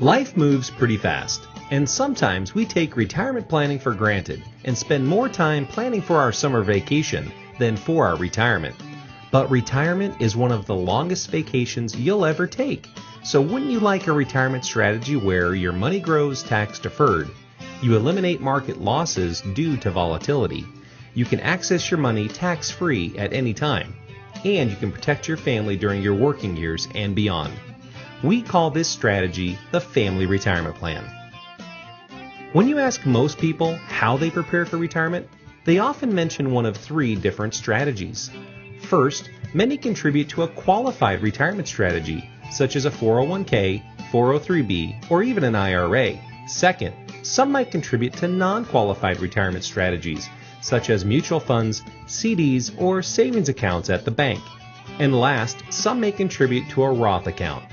Life moves pretty fast, and sometimes we take retirement planning for granted and spend more time planning for our summer vacation than for our retirement. But retirement is one of the longest vacations you'll ever take. So wouldn't you like a retirement strategy where your money grows tax deferred? You eliminate market losses due to volatility. You can access your money tax-free at any time. And you can protect your family during your working years and beyond. We call this strategy the Family Retirement Plan. When you ask most people how they prepare for retirement, they often mention one of three different strategies. First, many contribute to a qualified retirement strategy, such as a 401k, 403b, or even an IRA. Second, some might contribute to non-qualified retirement strategies, such as mutual funds, CDs, or savings accounts at the bank. And last, some may contribute to a Roth account.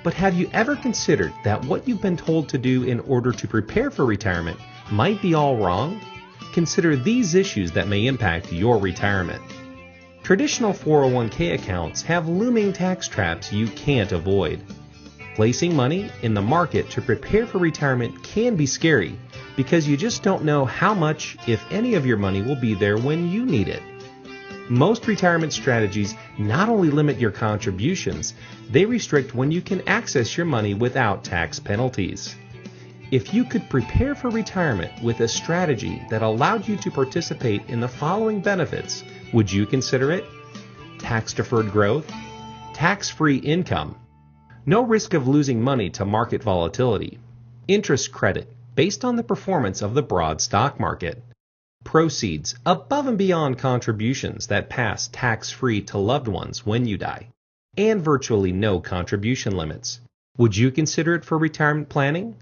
But have you ever considered that what you've been told to do in order to prepare for retirement might be all wrong? Consider these issues that may impact your retirement. Traditional 401k accounts have looming tax traps you can't avoid. Placing money in the market to prepare for retirement can be scary because you just don't know how much, if any, of your money will be there when you need it. Most retirement strategies not only limit your contributions, they restrict when you can access your money without tax penalties. If you could prepare for retirement with a strategy that allowed you to participate in the following benefits, would you consider it? Tax-deferred growth, tax-free income, no risk of losing money to market volatility, interest credit based on the performance of the broad stock market, proceeds above and beyond contributions that pass tax-free to loved ones when you die, and virtually no contribution limits. Would you consider it for retirement planning?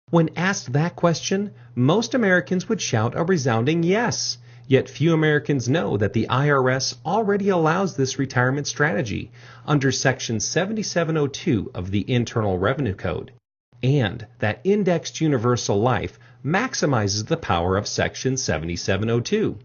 When asked that question, most Americans would shout a resounding yes. Yet few Americans know that the IRS already allows this retirement strategy under Section 7702 of the Internal Revenue Code, and that indexed universal life maximizes the power of Section 7702.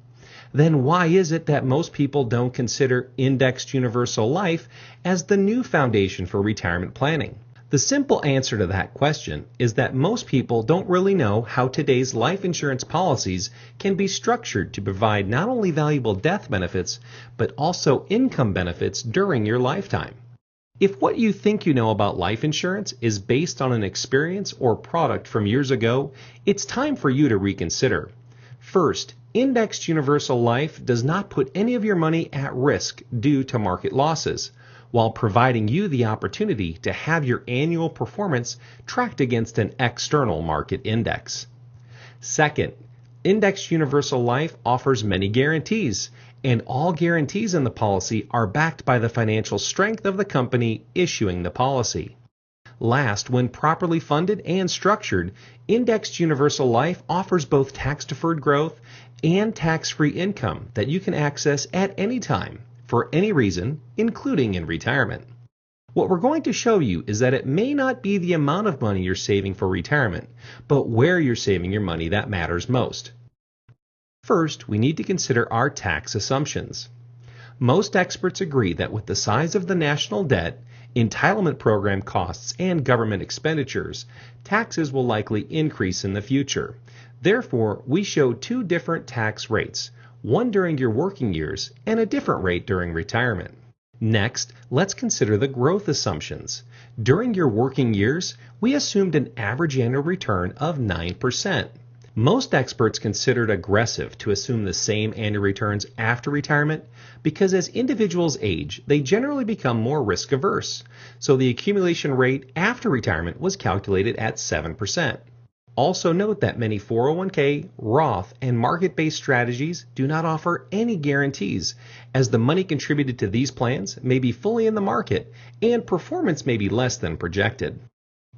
Then why is it that most people don't consider indexed universal life as the new foundation for retirement planning? The simple answer to that question is that most people don't really know how today's life insurance policies can be structured to provide not only valuable death benefits, but also income benefits during your lifetime. If what you think you know about life insurance is based on an experience or product from years ago, it's time for you to reconsider. First, indexed universal life does not put any of your money at risk due to market losses, while providing you the opportunity to have your annual performance tracked against an external market index. Second, indexed universal life offers many guarantees, and all guarantees in the policy are backed by the financial strength of the company issuing the policy. Last, when properly funded and structured, indexed universal life offers both tax-deferred growth and tax-free income that you can access at any time, for any reason, including in retirement. What we're going to show you is that it may not be the amount of money you're saving for retirement, but where you're saving your money that matters most. First, we need to consider our tax assumptions. Most experts agree that with the size of the national debt, entitlement program costs, and government expenditures, taxes will likely increase in the future. Therefore, we show two different tax rates, one during your working years and a different rate during retirement. Next, let's consider the growth assumptions. During your working years, we assumed an average annual return of 9%. Most experts consider it aggressive to assume the same annual returns after retirement because as individuals age, they generally become more risk averse. So the accumulation rate after retirement was calculated at 7%. Also note that many 401k, Roth, and market-based strategies do not offer any guarantees, as the money contributed to these plans may be fully in the market and performance may be less than projected.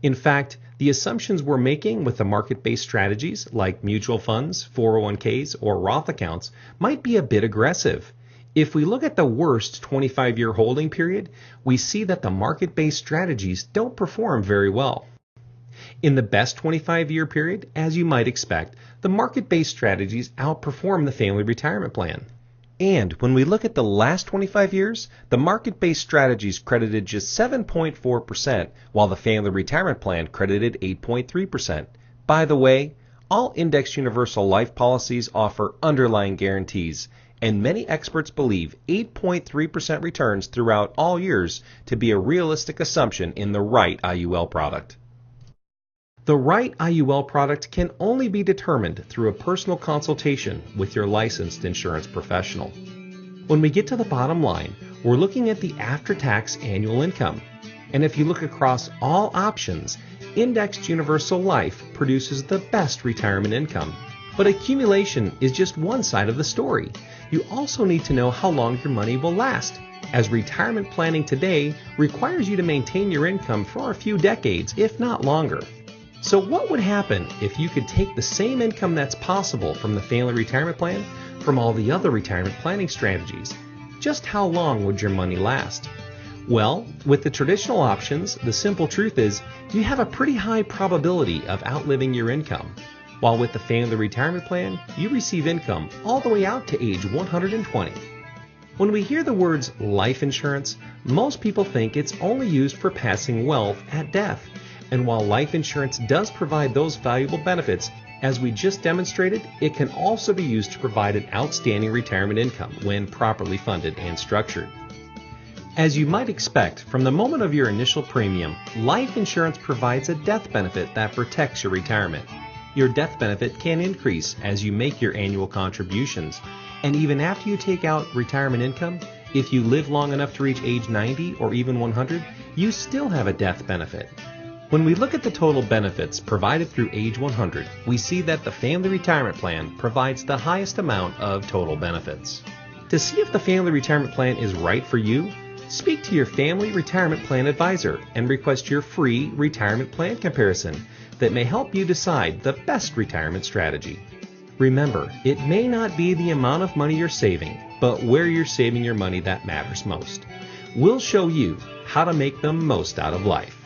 In fact, the assumptions we're making with the market-based strategies like mutual funds, 401ks, or Roth accounts might be a bit aggressive. If we look at the worst 25-year holding period, we see that the market-based strategies don't perform very well. In the best 25-year period, as you might expect, the market-based strategies outperform the family retirement plan. And when we look at the last 25 years, the market-based strategies credited just 7.4%, while the family retirement plan credited 8.3%. By the way, all indexed universal life policies offer underlying guarantees, and many experts believe 8.3% returns throughout all years to be a realistic assumption in the right IUL product. The right IUL product can only be determined through a personal consultation with your licensed insurance professional. When we get to the bottom line, we're looking at the after-tax annual income. And if you look across all options, indexed universal life produces the best retirement income. But accumulation is just one side of the story. You also need to know how long your money will last, as retirement planning today requires you to maintain your income for a few decades, if not longer. So what would happen if you could take the same income that's possible from the family retirement plan from all the other retirement planning strategies? Just how long would your money last? Well, with the traditional options, the simple truth is you have a pretty high probability of outliving your income. While with the family retirement plan, you receive income all the way out to age 120. When we hear the words life insurance, most people think it's only used for passing wealth at death. And while life insurance does provide those valuable benefits, as we just demonstrated, it can also be used to provide an outstanding retirement income when properly funded and structured. As you might expect, from the moment of your initial premium, life insurance provides a death benefit that protects your retirement. Your death benefit can increase as you make your annual contributions, and even after you take out retirement income, if you live long enough to reach age 90 or even 100, you still have a death benefit. When we look at the total benefits provided through age 100, we see that the family retirement plan provides the highest amount of total benefits. To see if the family retirement plan is right for you, speak to your family retirement plan advisor and request your free retirement plan comparison that may help you decide the best retirement strategy. Remember, it may not be the amount of money you're saving, but where you're saving your money that matters most. We'll show you how to make the most out of life.